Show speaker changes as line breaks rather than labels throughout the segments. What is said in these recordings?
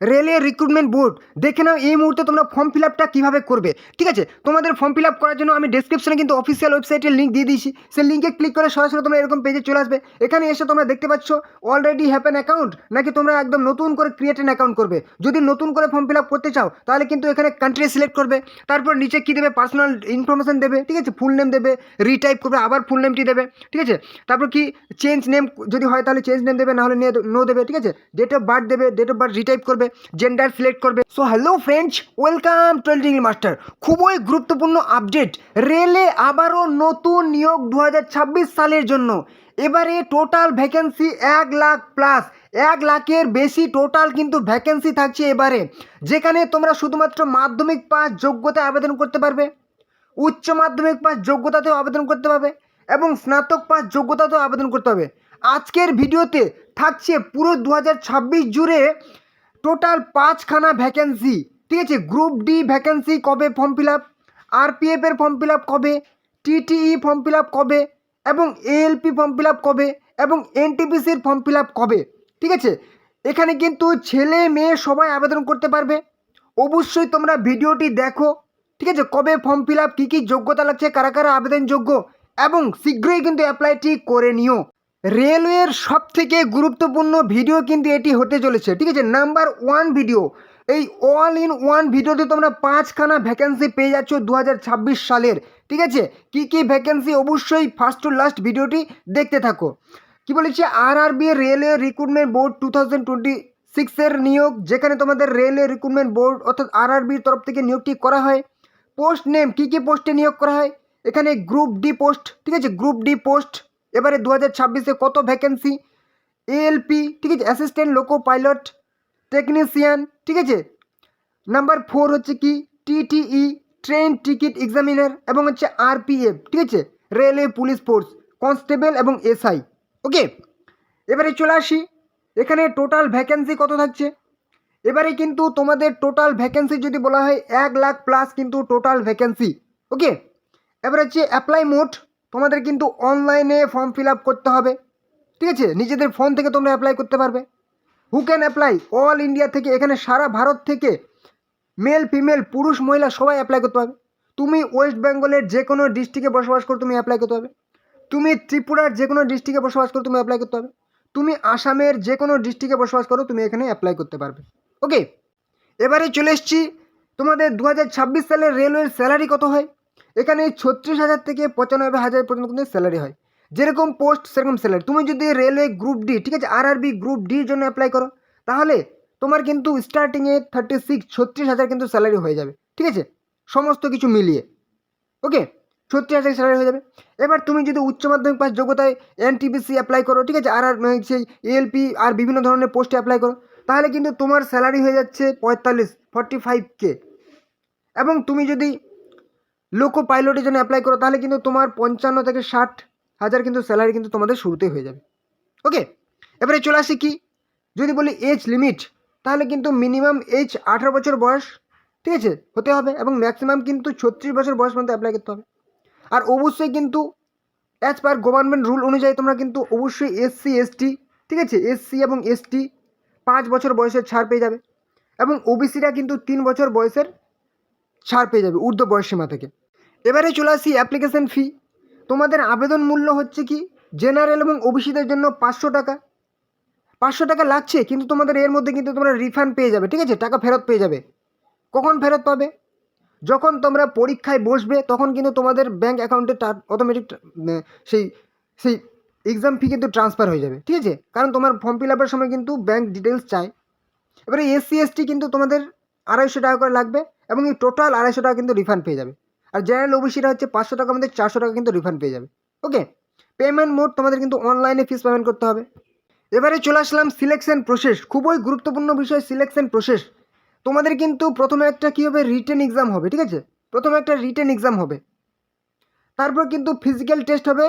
রেলের recruitment board. দেখে নাও এই মুহূর্তে তোমরা ফর্ম ফিল আপটা কীভাবে করবে। ঠিক আছে, তোমাদের ফর্ম ফিল আপ করার জন্য আমি ডেসক্রিপশনে কিন্তু অফিসিয়াল ওয়েবসাইটের লিঙ্ক দিয়ে দিয়েছি। সেই লিঙ্কে ক্লিক করে সরাসরি তোমরা এরকম পেজে চলে আসবে। এখানে এসে তোমরা দেখতে পাচ্ছ অলরেডি হ্যাভ অ্যান অ্যাকাউন্ট, নাকি তোমরা একদম নতুন করে ক্রিয়েট অ্যান অ্যাকাউন্ট করবে। যদি নতুন করে ফর্ম ফিল আপ করতে চাও তাহলে কিন্তু এখানে কান্ট্রি সিলেক্ট করবে, তারপর নিচে কী দেবে, পার্সোনাল ইনফরমেশন দেবে। ঠিক আছে, ফুল নেম দেবে, রিটাইপ করবে, আবার ফুল নেমটি দেবে। ঠিক আছে, তারপর কি চেঞ্জ নেম যদি হয় তাহলে চেঞ্জ নেম দেবে, না হলে নো দেবে। ঠিক আছে, ডেট অফ বার্থ দেবে, ডেট অফ বার্থ রিটাইপ করবে, জেন্ডার সিলেক্ট করবে। So hello friends, welcome to degree master. খুবই গুরুত্বপূর্ণ আপডেট, রেলে আবারও নতুন নিয়োগ 2026 সালের জন্য। এবারে টোটাল ভ্যাকেন্সি 1,00,000+, 1,00,000-এর বেশি টোটাল কিন্তু ভ্যাকেন্সি থাকছে এবারে, যেখানে তোমরা শুধুমাত্র মাধ্যমিক পাস যোগ্যতায় আবেদন করতে পারবে, উচ্চ মাধ্যমিক পাস যোগ্যতাতেও আবেদন করতে পারবে এবং স্নাতক পাস যোগ্যতাতেও আবেদন করতে হবে। আজকের ভিডিওতে থাকছে পুরো 2026 জুড়ে টোটাল 5খানা ভ্যাকেন্সি। ঠিক আছে, গ্রুপ ডি ভ্যাকেন্সি কবে ফর্ম ফিল আপ, আরপিএফের ফর্ম ফিল আপ কবে, টিটিই ফর্ম ফিল আপ কবে, এবং এএলপি ফর্ম ফিল আপ কবে, এবং এনটিপিসির ফর্ম ফিল আপ কবে। ঠিক আছে, এখানে কিন্তু ছেলে মেয়ে সবাই আবেদন করতে পারবে। অবশ্যই তোমরা ভিডিওটি দেখো। ঠিক আছে, কবে ফর্ম ফিল আপ, কী কী যোগ্যতা লাগছে, কারা কারা আবেদনযোগ্য, এবং শীঘ্রই কিন্তু অ্যাপ্লাইটি করে নিও। রেলওয়ের সব থেকে গুরুত্বপূর্ণ ভিডিও কিন্তু এটি হতে চলেছে। ঠিক আছে, নাম্বার 1 ভিডিও। এই অল ইন ওয়ান ভিডিওতে তোমরা 5খানা ভ্যাকেন্সি পেয়ে যাচ্ছ 2026 সালের। ঠিক আছে, কী কী ভ্যাকেন্সি অবশ্যই ফার্স্ট টু লাস্ট ভিডিওটি দেখতে থাকো। কি বলেছে, আরআরবি রেলওয়ে রিক্রুটমেন্ট বোর্ড 2026-এর নিয়োগ, যেখানে তোমাদের রেলওয়ে রিক্রুটমেন্ট বোর্ড অর্থাৎ আরআরবির তরফ থেকে নিয়োগটি করা হয়। পোস্ট নেম, কী কী পোস্টে নিয়োগ করা হয়, এখানে গ্রুপ ডি পোস্ট। ঠিক আছে, গ্রুপ ডি পোস্ট এবারে 2026-এ কত ভ্যাকেন্সি, এএলপি, ঠিক আছে, অ্যাসিস্ট্যান্ট লোকো পাইলট টেকনিশিয়ান। ঠিক আছে, নাম্বার 4 হচ্ছে কি টিটিই ট্রেন টিকিট এক্সামিনার, এবং হচ্ছে আরপিএফ। ঠিক আছে, রেলওয়ে পুলিশ ফোর্স কনস্টেবল এবং এসআই। ওকে, এবারে চলে আসি এখানে টোটাল ভ্যাকেন্সি কত থাকছে। এবারে কিন্তু তোমাদের টোটাল ভ্যাকেন্সি যদি বলা হয় 1,00,000+ কিন্তু টোটাল ভ্যাকেন্সি। ওকে, এবারে হচ্ছে অ্যাপ্লাই মোড, তোমাদের কিন্তু অনলাইনে ফর্ম ফিল আপ করতে হবে। ঠিক আছে, নিজেদের ফোন থেকে তোমরা অ্যাপ্লাই করতে পারবে। Who can apply, all India থেকে, এখানে সারা ভারত থেকে মেল ফিমেল পুরুষ মহিলা সবাই অ্যাপ্লাই করতে পারবে। তুমি ওয়েস্ট বেঙ্গলের যে কোনো ডিস্ট্রিক্টে বসবাস করো তুমি অ্যাপ্লাই করতে পারবে, তুমি ত্রিপুরার যে কোনো ডিস্ট্রিক্টে বসবাস করো তুমি অ্যাপ্লাই করতে পারবে, তুমি আসামের যে কোনো ডিস্ট্রিক্টে বসবাস করো তুমি এখানে অ্যাপ্লাই করতে পারবে। ওকে, এবারে চলে এসছি তোমাদের 2026 সালের রেলওয়ের স্যালারি কত হয়। এখানে 36,000 থেকে 95,000 পর্যন্ত কিন্তু স্যালারি হয়। যেরকম পোস্ট সেরকম স্যালারি। তুমি যদি রেলওয়ে গ্রুপ ডি, ঠিক আছে, আরআরবি গ্রুপ ডির জন্য অ্যাপ্লাই করো তাহলে তোমার কিন্তু স্টার্টিংয়ে 36,000 কিন্তু স্যালারি হয়ে যাবে। ঠিক আছে, সমস্ত কিছু মিলিয়ে। ওকে, 36,000 স্যালারি হয়ে যাবে। এবার তুমি যদি উচ্চ মাধ্যমিক পাস যোগ্যতায় এনটিপিসি অ্যাপ্লাই করো, ঠিক আছে, সেই এএলপি আর বিভিন্ন ধরনের পোস্টে অ্যাপ্লাই করো, তাহলে কিন্তু তোমার স্যালারি হয়ে যাচ্ছে 45K। এবং তুমি যদি লোকো পাইলটের জন্য অ্যাপ্লাই করো তাহলে কিন্তু তোমার 55 থেকে 60,000 কিন্তু স্যালারি কিন্তু তোমাদের শুরুতেই হয়ে যাবে। ওকে, এবারে চলে আসি কি, যদি বলি এজ লিমিট, তাহলে কিন্তু মিনিমাম এজ 18 বছর বয়স, ঠিক আছে, হতে হবে, এবং ম্যাক্সিমাম কিন্তু 36 বছর বয়স পর্যন্ত অ্যাপ্লাই করতে হবে। আর অবশ্যই কিন্তু অ্যাজ পার গভর্নমেন্ট রুল অনুযায়ী তোমরা কিন্তু অবশ্যই এসসি এসটি, ঠিক আছে, এসসি এবং এসটি 5 বছর বয়সের ছাড় পেয়ে যাবে, এবং ওবিসিরা কিন্তু 3 বছর বয়সের ছাড় পেয়ে যাবে ঊর্ধ্ব বয়সসীমা থেকে। এবারে চলে আসি অ্যাপ্লিকেশন ফি। তোমাদের আবেদন মূল্য হচ্ছে কি, জেনারেল এবং ওবিসিদের জন্য 500 টাকা। 500 টাকা লাগছে, কিন্তু তোমাদের এর মধ্যে কিন্তু তোমরা রিফান্ড পেয়ে যাবে। ঠিক আছে, টাকা ফেরত পেয়ে যাবে। কখন ফেরত পাবে, যখন তোমরা পরীক্ষায় বসবে তখন কিন্তু তোমাদের ব্যাঙ্ক অ্যাকাউন্টে অটোমেটিক সেই সেই এক্সাম ফি কিন্তু ট্রান্সফার হয়ে যাবে। ঠিক আছে, কারণ তোমার ফর্ম ফিল আপের সময় কিন্তু ব্যাঙ্ক ডিটেলস চায়। এবারে এসসি এসটি কিন্তু তোমাদের 250 টাকা করে লাগবে, এবং এই টোটাল 250 টাকা কিন্তু রিফান্ড পেয়ে যাবে। আর জেনারেল ওবিসিটা হচ্ছে 500 টাকার মধ্যে 400 টাকা কিন্তু রিফান্ড পেয়ে যাবে। ওকে, পেমেন্ট মোড তোমাদের কিন্তু অনলাইনে ফিস পেমেন্ট করতে হবে। এবারে চলে আসলাম সিলেকশন প্রসেস, খুবই গুরুত্বপূর্ণ বিষয় সিলেকশন প্রসেস। তোমাদের কিন্তু প্রথমে একটা কী হবে, রিটেন এক্সাম হবে। ঠিক আছে, প্রথমে একটা রিটেন এক্সাম হবে, তারপর কিন্তু ফিজিক্যাল টেস্ট হবে।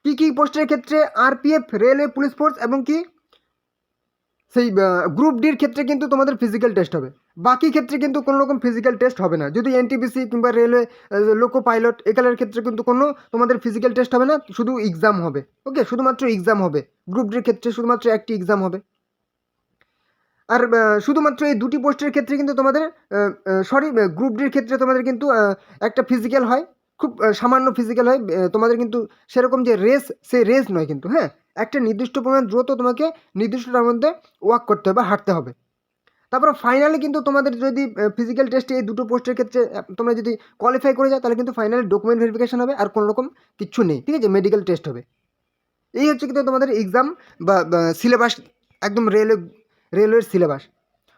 কী কী পোস্টের ক্ষেত্রে, আরপিএফ, রেলওয়ে পুলিশ ফোর্স, এবং কি সেই গ্রুপ ডির ক্ষেত্রে কিন্তু তোমাদের ফিজিক্যাল টেস্ট হবে। বাকি ক্ষেত্রে কিন্তু কোনো রকম ফিজিক্যাল টেস্ট হবে না। যদি এনটিপিসি কিংবা রেলওয়ে লোকো পাইলট এগুলোর ক্ষেত্রে কিন্তু কোনো তোমাদের ফিজিক্যাল টেস্ট হবে না, শুধু এক্সাম হবে। ওকে, শুধুমাত্র এক্সাম হবে। গ্রুপ ডির ক্ষেত্রে শুধুমাত্র একটি এক্সাম হবে। আর শুধুমাত্র এই দুটি পোস্টের ক্ষেত্রে কিন্তু তোমাদের গ্রুপ ডির ক্ষেত্রে তোমাদের কিন্তু একটা ফিজিক্যাল হয়, খুব সামান্য ফিজিক্যাল হয়, তোমাদের কিন্তু সেরকম যে রেস, সেই রেস নয় কিন্তু, হ্যাঁ, একটা নির্দিষ্ট পরিমাণ দ্রুত তোমাকে নির্দিষ্টটার মধ্যে ওয়াক করতে হবে বা হাঁটতে হবে। তারপরে ফাইনালি কিন্তু তোমাদের যদি ফিজিক্যাল টেস্টে এই দুটো পোস্টের ক্ষেত্রে তোমরা যদি কোয়ালিফাই করে যাও, তাহলে কিন্তু ফাইনালি ডকুমেন্ট ভেরিফিকেশন হবে, আর কোনো রকম কিচ্ছু নেই, ঠিক আছে, মেডিকেল টেস্ট হবে। এই হচ্ছে কিন্তু তোমাদের এক্সাম বা সিলেবাস, একদম রেলওয়ের সিলেবাস।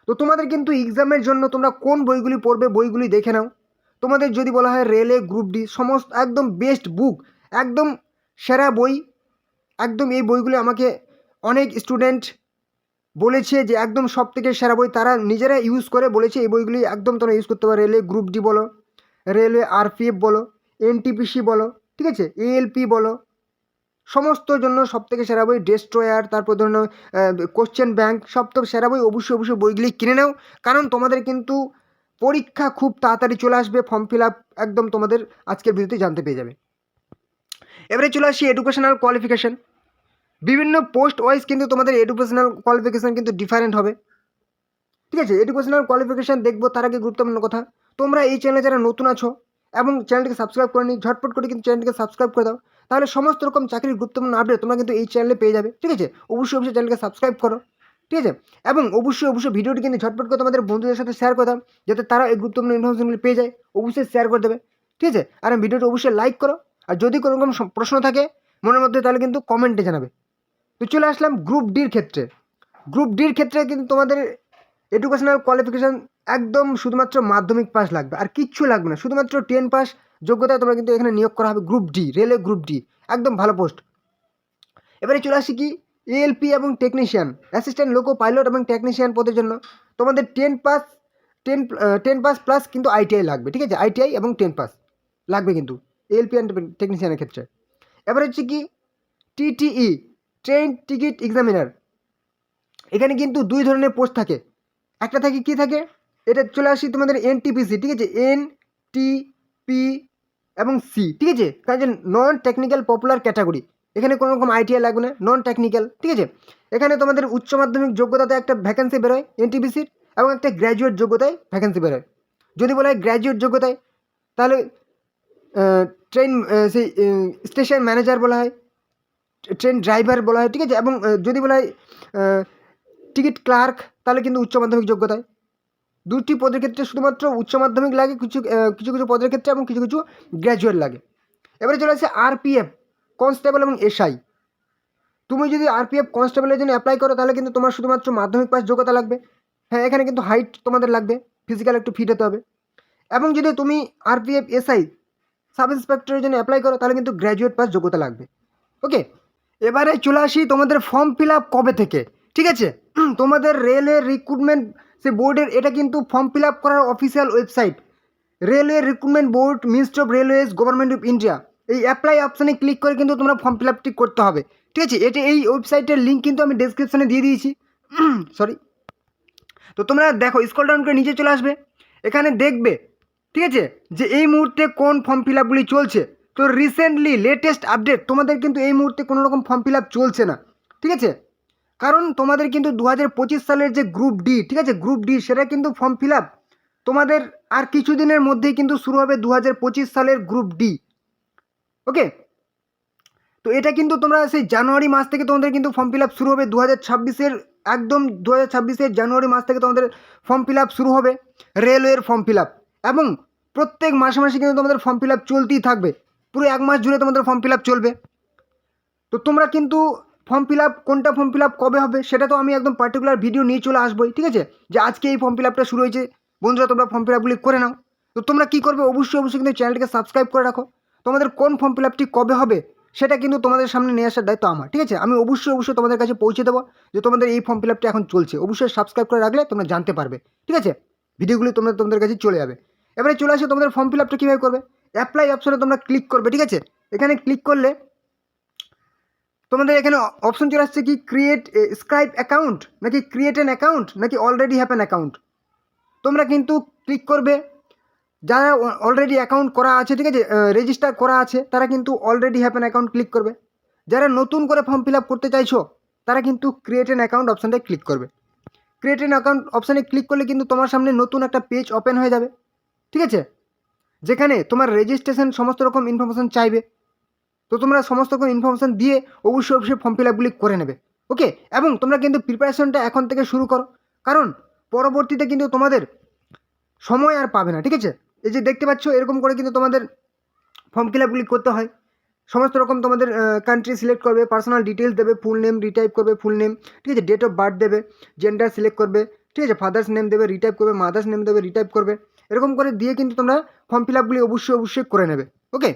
তো তোমাদের কিন্তু এক্সামের জন্য তোমরা কোন বইগুলি পড়বে, বইগুলি দেখে নাও। তোমাদের যদি বলা হয় রেলওয়ে গ্রুপ ডি, সমস্ত একদম বেস্ট বুক, একদম সেরা বই, একদম এই বইগুলি আমাকে অনেক স্টুডেন্ট বলেছে যে একদম সব থেকে সেরা বই, তারা নিজেরা ইউজ করে বলেছে এই বইগুলি একদম তোমরা ইউজ করতে পারো। রেলওয়ে গ্রুপ ডি বলো, রেলওয়ে আরপিএফ বলো, এনটিপিসি বলো, ঠিক আছে, এএলপি বলো, সমস্ত জন্য সব থেকে সেরা বই ডেস্ট্রয়ার, তারপর ধরুন কোশ্চেন ব্যাংক, সব তো সেরা বই। অবশ্যই বইগুলি কিনে নাও, কারণ তোমাদের কিন্তু পরীক্ষা খুব তাড়াতাড়ি চলে আসবে। ফর্ম ফিল আপ একদম তোমাদের আজকের ভিডিওতে জানতে পেয়ে যাবে। এবারে চলে আসি এডুকেশনাল কোয়ালিফিকেশান। বিভিন্ন পোস্ট ওয়াইজ কিন্তু তোমাদের এডুকেশনাল কোয়ালিফিকেশান কিন্তু ডিফারেন্ট হবে, ঠিক আছে। এডুকেশনাল কোয়ালিফিকেশান দেখবো তার আগে গুরুত্বপূর্ণ কথা, তোমরা এই চ্যানেলে যারা নতুন আছো এবং চ্যানেলটিকে সাবস্ক্রাইব করে নি, ঝটপট করে কিন্তু চ্যানেলটিকে সাবস্ক্রাইব করে দাও, তাহলে সমস্ত রকম চাকরির গুরুত্বপূর্ণ আপডেট তোমরা কিন্তু এই চ্যানেলে পেয়ে যাবে, ঠিক আছে। অবশ্যই চ্যানেলকে সাবস্ক্রাইব করো, ঠিক আছে। এবং অবশ্যই ভিডিওটি কিন্তু ঝটপট করে তোমাদের বন্ধুদের সাথে শেয়ার করে দাও, যাতে তারা এই গুরুত্বপূর্ণ ইনফরমেশনগুলি পেয়ে যায়। অবশ্যই শেয়ার করে দেবে, ঠিক আছে। আর ভিডিওটি অবশ্যই লাইক করো, আর যদি কোনো রকম প্রশ্ন থাকে মনের মধ্যে, তাহলে কিন্তু কমেন্টে জানাবে। তো চলে আসলাম গ্রুপ ডির ক্ষেত্রে। গ্রুপ ডির ক্ষেত্রে কিন্তু তোমাদের এডুকেশনাল কোয়ালিফিকেশান একদম শুধুমাত্র মাধ্যমিক পাস লাগবে, আর কিচ্ছু লাগবে না, শুধুমাত্র 10 পাস যোগ্যতায় তোমরা কিন্তু এখানে নিয়োগ করা হবে। Group D, railway group D, একদম ভালো পোস্ট। এবারে চলে আসি কি এএলপি এবং টেকনিশিয়ান, অ্যাসিস্ট্যান্ট লোকো পাইলট এবং টেকনিশিয়ান পদের জন্য তোমাদের 10 পাস প্লাস কিন্তু আইটিআই লাগবে, ঠিক আছে, আইটিআই এবং 10 পাস লাগবে কিন্তু এএলপি অ্যান্ড টেকনিশিয়ানের ক্ষেত্রে। এবার হচ্ছে কি টিটিই, ট্রেন টিকিট এক্সামিনার। এখানে কিন্তু দুই ধরনের পোস্ট থাকে, একটা থাকে কি থাকে, এটা চলে আসি তোমাদের এনটিপিসি, ঠিক আছে, এনটিপি এবং সি, ঠিক আছে, কারণ নন টেকনিক্যাল পপুলার ক্যাটাগরি, এখানে কোনো রকম আইটিআই লাগবে না, নন টেকনিক্যাল, ঠিক আছে। এখানে তোমাদের উচ্চ মাধ্যমিক যোগ্যতাতে একটা ভ্যাকেন্সি বেরোয় এনটিপিসির, এবং একটা গ্র্যাজুয়েট যোগ্যতায় ভ্যাকেন্সি বেরোয়। যদি বলা হয় গ্র্যাজুয়েট যোগ্যতায়, তাহলে ট্রেন সেই স্টেশন ম্যানেজার বলা হয়, ট্রেন ড্রাইভার বলা হয়, ঠিক আছে। এবং যদি বলা হয় টিকিট ক্লার্ক, তাহলে কিন্তু উচ্চ মাধ্যমিক যোগ্যতায়। দুটি পদের ক্ষেত্রে শুধুমাত্র উচ্চ মাধ্যমিক লাগে কিছু পদের ক্ষেত্রে, এবং কিছু গ্র্যাজুয়েট লাগে। এবারে চলে আসছে আরপিএফ কনস্টেবল এবং এসআই। তুমি যদি আরপিএফ কনস্টেবলের জন্য অ্যাপ্লাই করো, তাহলে কিন্তু তোমার শুধুমাত্র মাধ্যমিক পাস যোগ্যতা লাগবে। হ্যাঁ, এখানে কিন্তু হাইট তোমাদের লাগবে, ফিজিক্যাল একটু ফিট হতে হবে। এবং যদি তুমি আরপিএফ এসআই সাব ইন্সপেক্টরের জন্য অ্যাপ্লাই করো, তাহলে কিন্তু গ্র্যাজুয়েট পাস যোগ্যতা লাগবে। ওকে, এবারে চলে আসি তোমাদের ফর্ম ফিল আপ কবে থেকে, ঠিক আছে। তোমাদের রেলওয়ে রিক্রুটমেন্ট সে বোর্ডের এটা কিন্তু ফর্ম ফিল আপ করার official website, railway recruitment board, ministry of railways, government of India. এই অ্যাপ্লাই অপশানে ক্লিক করে কিন্তু তোমরা ফর্ম ফিল আপটি করতে হবে, ঠিক আছে। এই ওয়েবসাইটের লিঙ্ক কিন্তু আমি ডেসক্রিপশানে দিয়ে দিয়েছি, সরি। তো তোমরা দেখো, স্ক্রল ডাউন করে নিচে চলে আসবে, এখানে দেখবে, ঠিক আছে, যে এই মুহূর্তে কোন ফর্ম ফিল আপগুলি চলছে। তো রিসেন্টলি লেটেস্ট আপডেট, তোমাদের কিন্তু এই মুহূর্তে কোনো রকম ফর্ম ফিল আপ চলছে না, ঠিক আছে। কারণ তোমাদের কিন্তু 2025 সালের যে গ্রুপ ডি, ঠিক আছে, গ্রুপ ডি, সেটা কিন্তু ফর্ম ফিল আপ তোমাদের আর কিছুদিনের মধ্যেই কিন্তু শুরু হবে 2025 সালের গ্রুপ ডি। ওকে, তো এটা কিন্তু তোমরা সেই জানুয়ারি মাস থেকে তোমাদের কিন্তু ফর্ম ফিল আপ শুরু হবে 2026-এর, একদম 2026-এর জানুয়ারি মাস থেকে তোমাদের ফর্ম ফিল আপ শুরু হবে রেলওয়ের ফর্ম ফিল আপ। এবং প্রত্যেক মাসে কিন্তু তোমাদের ফর্ম ফিল আপ চলতেই থাকবে, পুরো এক মাস জুড়ে তোমাদের ফর্ম ফিল আপ চলবে। তো তোমরা কিন্তু ফর্ম ফিল আপ, কোনটা ফর্ম ফিল আপ কবে হবে সেটা তো আমি একদম পার্টিকুলার ভিডিও নিয়ে চলে আসবোই, ঠিক আছে, যে আজকে এই ফর্ম ফিল আপটা শুরু হয়েছে, বন্ধুরা তোমরা ফর্ম ফিল আপগুলি করে নাও। তো তোমরা কী করবে, অবশ্যই কিন্তু চ্যানেলটিকে সাবস্ক্রাইব করে রাখো। তোমাদের কোন ফর্ম ফিল আপটি কবে হবে সেটা কিন্তু তোমাদের সামনে নিয়ে আসার দায়িত্ব আমার, ঠিক আছে। আমি অবশ্যই তোমাদের কাছে পৌঁছে দেবো যে তোমাদের এই ফর্ম ফিল আপটি এখন চলছে। অবশ্যই সাবস্ক্রাইব করে রাখলে তোমরা জানতে পারবে, ঠিক আছে, ভিডিওগুলি তোমাদের কাছে চলে যাবে। এবারে চলে আসে তোমাদের ফর্ম ফিল আপটা কীভাবে করবে। অ্যাপ্লাই অপশনে তোমরা ক্লিক করবে, ঠিক আছে। এখানে ক্লিক করলে তোমাদের এখানে অপশন চলে আসছে কি ক্রিয়েট স্ক্রাইব অ্যাকাউন্ট, নাকি ক্রিয়েট অ্যান অ্যাকাউন্ট, নাকি অলরেডি হ্যাভ অ্যান অ্যাকাউন্ট। তোমরা কিন্তু ক্লিক করবে যারা অলরেডি অ্যাকাউন্ট করা আছে, ঠিক আছে, রেজিস্টার করা আছে, তারা কিন্তু already have an account click করবে। যারা নতুন করে ফর্ম ফিল আপ করতে চাইছো, তারা কিন্তু ক্রিয়েট অ্যান অ্যাকাউন্ট অপশানটায় ক্লিক করবে। ক্রিয়েট অ্যান অ্যাকাউন্ট অপশানে ক্লিক করলে কিন্তু তোমার সামনে নতুন একটা পেজ ওপেন হয়ে যাবে, ঠিক আছে, যেখানে তোমার রেজিস্ট্রেশন সমস্ত রকম ইনফরমেশান চাইবে। তো তোমরা সমস্ত রকম ইনফরমেশান দিয়ে অবশ্যই ফর্ম ফিল আপগুলি করে নেবে, ওকে। এবং তোমরা কিন্তু প্রিপারেশনটা এখন থেকে শুরু করো, কারণ পরবর্তীতে কিন্তু তোমাদের সময় আর পাবে না, ঠিক আছে। এই যে দেখতে পাচ্ছ এরকম করে কিন্তু তোমাদের ফর্ম ফিল আপগুলি করতে হয়। সমস্ত রকম তোমাদের কান্ট্রি সিলেক্ট করবে, পার্সোনাল ডিটেলস দেবে, ফুল নেম রিটাইপ করবে, ফুল নেম, ঠিক আছে, ডেট অফ বার্থ দেবে, জেন্ডার সিলেক্ট করবে, ঠিক আছে, ফাদার্স নেম দেবে, রিটাইপ করবে, মাদার্স নেম দেবে, রিটাইপ করবে, এরকম করে দিয়ে কিন্তু তোমরা ফর্ম ফিল আপগুলি অবশ্যই করে নেবে, ওকে।